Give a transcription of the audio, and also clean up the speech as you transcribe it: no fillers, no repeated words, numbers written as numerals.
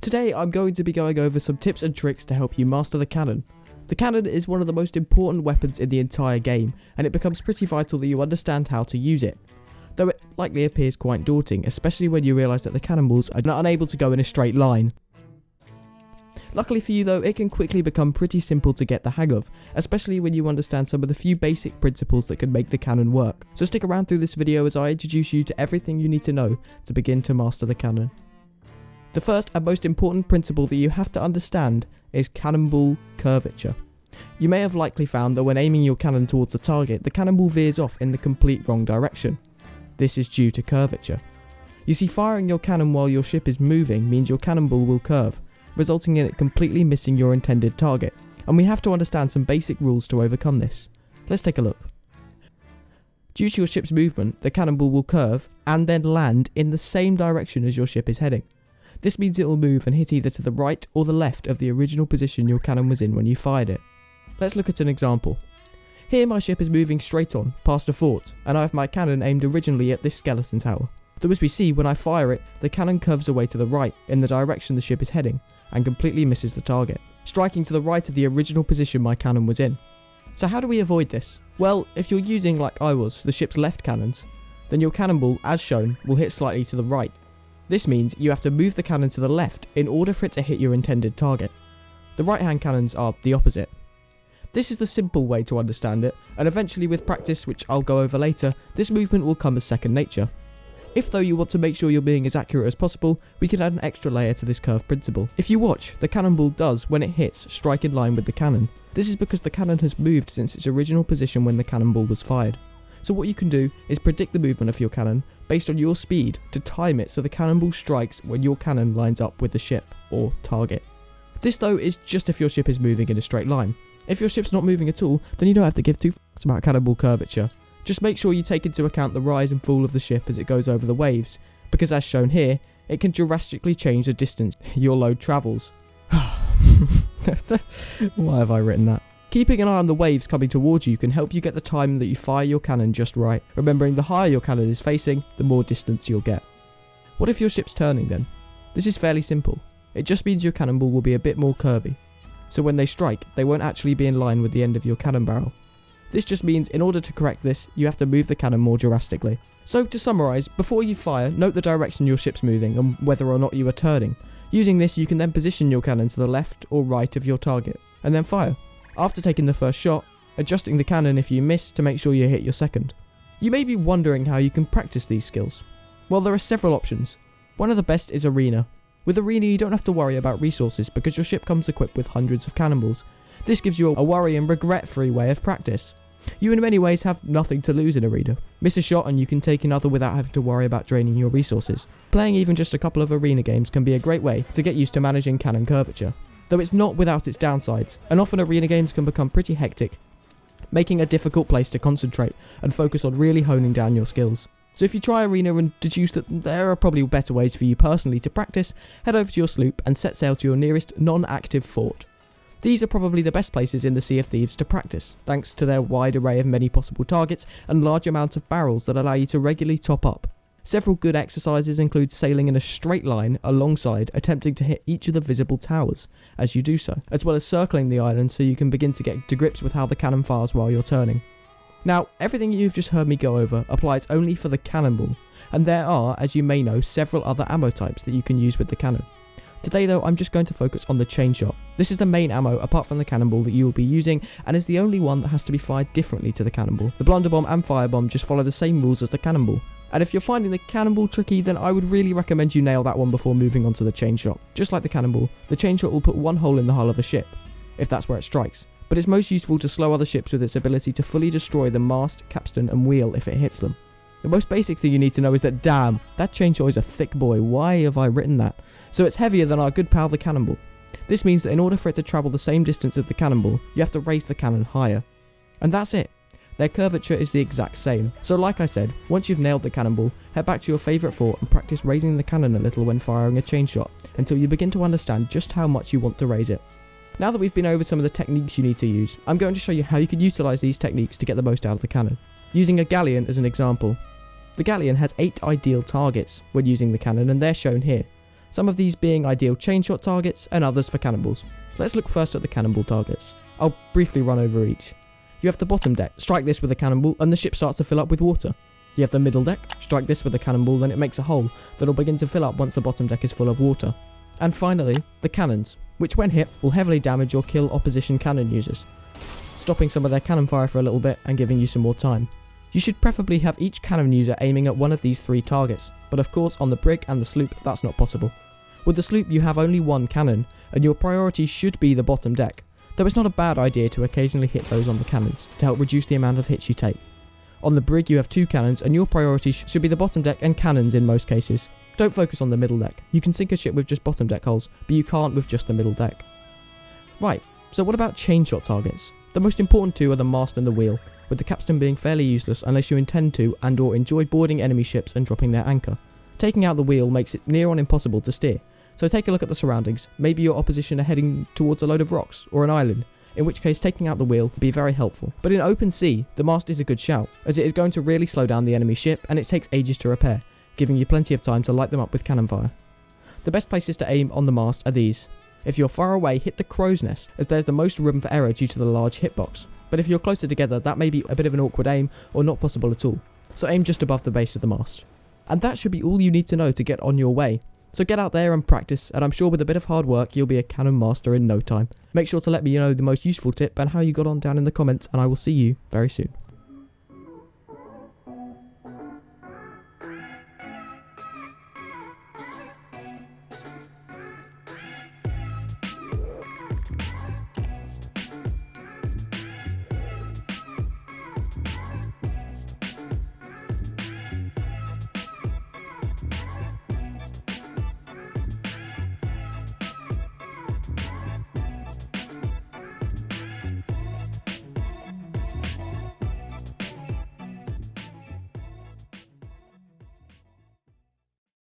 Today I'm going to be going over some tips and tricks to help you master the cannon. The cannon is one of the most important weapons in the entire game, and it becomes pretty vital that you understand how to use it. Though it likely appears quite daunting, especially when you realise that the cannonballs are not unable to go in a straight line. Luckily for you though, it can quickly become pretty simple to get the hang of, especially when you understand some of the few basic principles that can make the cannon work. So stick around through this video as I introduce you to everything you need to know to begin to master the cannon. The first and most important principle that you have to understand is cannonball curvature. You may have likely found that when aiming your cannon towards the target, the cannonball veers off in the complete wrong direction. This is due to curvature. You see, firing your cannon while your ship is moving means your cannonball will curve, resulting in it completely missing your intended target, and we have to understand some basic rules to overcome this. Let's take a look. Due to your ship's movement, the cannonball will curve and then land in the same direction as your ship is heading. This means it will move and hit either to the right or the left of the original position your cannon was in when you fired it. Let's look at an example. Here my ship is moving straight on, past a fort, and I have my cannon aimed originally at this skeleton tower. Though as we see, when I fire it, the cannon curves away to the right, in the direction the ship is heading, and completely misses the target, striking to the right of the original position my cannon was in. So how do we avoid this? Well, if you're using, like I was, the ship's left cannons, then your cannonball, as shown, will hit slightly to the right. This means you have to move the cannon to the left in order for it to hit your intended target. The right-hand cannons are the opposite. This is the simple way to understand it, and eventually with practice, which I'll go over later, this movement will come as second nature. If though you want to make sure you're being as accurate as possible, we can add an extra layer to this curve principle. If you watch, the cannonball does, when it hits, strike in line with the cannon. This is because the cannon has moved since its original position when the cannonball was fired. So what you can do is predict the movement of your cannon based on your speed to time it so the cannonball strikes when your cannon lines up with the ship, or target. This though is just if your ship is moving in a straight line. If your ship's not moving at all, then you don't have to give two f***s about cannonball curvature. Just make sure you take into account the rise and fall of the ship as it goes over the waves, because as shown here, it can drastically change the distance your load travels. Why have I written that? Keeping an eye on the waves coming towards you can help you get the time that you fire your cannon just right, remembering the higher your cannon is facing, the more distance you'll get. What if your ship's turning then? This is fairly simple. It just means your cannonball will be a bit more curvy. So when they strike, they won't actually be in line with the end of your cannon barrel. This just means in order to correct this, you have to move the cannon more drastically. So to summarise, before you fire, note the direction your ship's moving and whether or not you are turning. Using this, you can then position your cannon to the left or right of your target, and then fire. After taking the first shot, adjusting the cannon if you miss to make sure you hit your second. You may be wondering how you can practice these skills. Well, there are several options. One of the best is Arena. With Arena, you don't have to worry about resources because your ship comes equipped with hundreds of cannonballs. This gives you a worry and regret-free way of practice. You in many ways have nothing to lose in Arena. Miss a shot and you can take another without having to worry about draining your resources. Playing even just a couple of Arena games can be a great way to get used to managing cannon curvature. Though it's not without its downsides, and often Arena games can become pretty hectic, making a difficult place to concentrate and focus on really honing down your skills. So if you try Arena and deduce that there are probably better ways for you personally to practice, head over to your sloop and set sail to your nearest non-active fort. These are probably the best places in the Sea of Thieves to practice, thanks to their wide array of many possible targets and large amount of barrels that allow you to regularly top up. Several good exercises include sailing in a straight line alongside, attempting to hit each of the visible towers as you do so, as well as circling the island so you can begin to get to grips with how the cannon fires while you're turning. Now, everything you've just heard me go over applies only for the cannonball, and there are, as you may know, several other ammo types that you can use with the cannon. Today though, I'm just going to focus on the Chainshot. This is the main ammo apart from the cannonball that you will be using, and is the only one that has to be fired differently to the cannonball. The blunderbomb and firebomb just follow the same rules as the cannonball. And if you're finding the cannonball tricky, then I would really recommend you nail that one before moving on to the Chainshot. Just like the cannonball, the Chainshot will put one hole in the hull of a ship, if that's where it strikes. But it's most useful to slow other ships with its ability to fully destroy the mast, capstan and wheel if it hits them. The most basic thing you need to know is that damn, that Chainshot is a thick boy. Why have I written that? So it's heavier than our good pal the cannonball. This means that in order for it to travel the same distance as the cannonball, you have to raise the cannon higher. And that's it. Their curvature is the exact same. So like I said, once you've nailed the cannonball, head back to your favourite fort and practice raising the cannon a little when firing a Chainshot, until you begin to understand just how much you want to raise it. Now that we've been over some of the techniques you need to use, I'm going to show you how you can utilise these techniques to get the most out of the cannon. Using a galleon as an example. The galleon has 8 ideal targets when using the cannon, and they're shown here. some of these being ideal chainshot targets and others for cannonballs. Let's look first at the cannonball targets. I'll briefly run over each. You have the bottom deck, strike this with a cannonball and the ship starts to fill up with water. You have the middle deck, strike this with a cannonball and it makes a hole that will begin to fill up once the bottom deck is full of water. And finally, the cannons, which when hit will heavily damage or kill opposition cannon users, stopping some of their cannon fire for a little bit and giving you some more time. You should preferably have each cannon user aiming at one of these 3 targets, but of course on the brig and the sloop that's not possible. With the sloop you have only one cannon, and your priority should be the bottom deck, though it's not a bad idea to occasionally hit those on the cannons, to help reduce the amount of hits you take. On the brig you have 2 cannons, and your priority should be the bottom deck and cannons in most cases. Don't focus on the middle deck. You can sink a ship with just bottom deck holes, but you can't with just the middle deck. Right, so what about chainshot targets? The most important 2 are the mast and the wheel, with the capstan being fairly useless unless you intend to and or enjoy boarding enemy ships and dropping their anchor. Taking out the wheel makes it near on impossible to steer, so take a look at the surroundings. Maybe your opposition are heading towards a load of rocks or an island, in which case taking out the wheel would be very helpful. But in open sea, the mast is a good shout, as it is going to really slow down the enemy ship and it takes ages to repair, giving you plenty of time to light them up with cannon fire. The best places to aim on the mast are these. If you're far away, hit the crow's nest, as there's the most room for error due to the large hitbox. But if you're closer together, that may be a bit of an awkward aim or not possible at all. So aim just above the base of the mast. And that should be all you need to know to get on your way. So get out there and practice, and I'm sure with a bit of hard work you'll be a cannon master in no time. Make sure to let me know the most useful tip and how you got on down in the comments, and I will see you very soon.